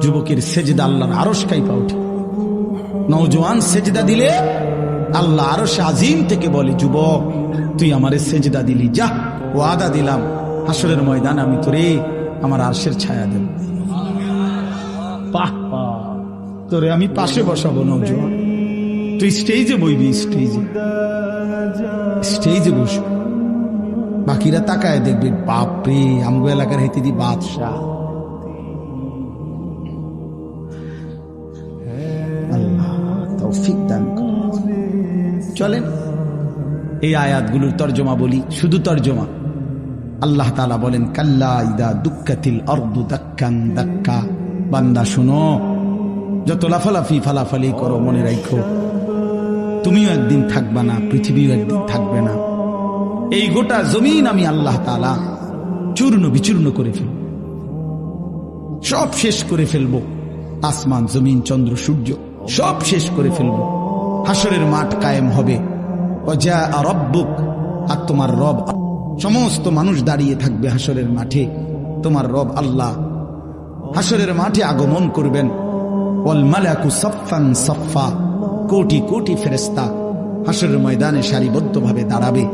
যুবকের সেজদা আল্লাহর আরশ কাঁপা ওঠে। নওজোয়ান সেজদা দিলে আল্লাহ আরশ আজিম থেকে বলে, যুবক তুই আমারে সেজদা দিলি, যা ওয়াদা দিলাম হাসরের ময়দান আমি তোরে আমার আরশের ছায়া দেব। বাহ বাহ, তোরে আমি পাশে বসাবো নওজোয়ান, তুই স্টেজে বইবি, স্টেজে বসবি, বাকিরা তাকায় দেখবে বাপরে আমগো এলাকার হেতে দি বাদশাহ। আল্লাহ তৌফিক দান করুন। চলেন এই আয়াতগুলোর তর্জমা বলি, শুধু তর্জমা। আল্লাহ তাআলা বলেন, কাল্লা ইদা দুক্কাতিল আরদু দাক্কান দাক্কা। বান্দা শুনো, যত লাফালাফি ফালাফালি করো মনে রাখো তুমিও একদিন থাকবা না, পৃথিবীও একদিন থাকবে না। এই গোটা জমিন আমি আল্লাহ তাআলা চূর্ণ বিচূর্ণ করে ফেলব, সব শেষ করে ফেলবো। আসমান জমিন চন্দ্র সূর্য সব শেষ করে ফেলবো। হাসরের মাঠ কায়েম হবে। ওয়া রাব্বুক, আর তোমার রব, সমস্ত মানুষ দাঁড়িয়ে থাকবে হাসরের মাঠে। তোমার রব আল্লাহ হাসরের মাঠে আগমন করবেন। ওয়াল মালাকু সাফফান সাফফা, কোটি কোটি ফেরেশতা হাসরের ময়দানে সারিবদ্ধভাবে দাঁড়াবে।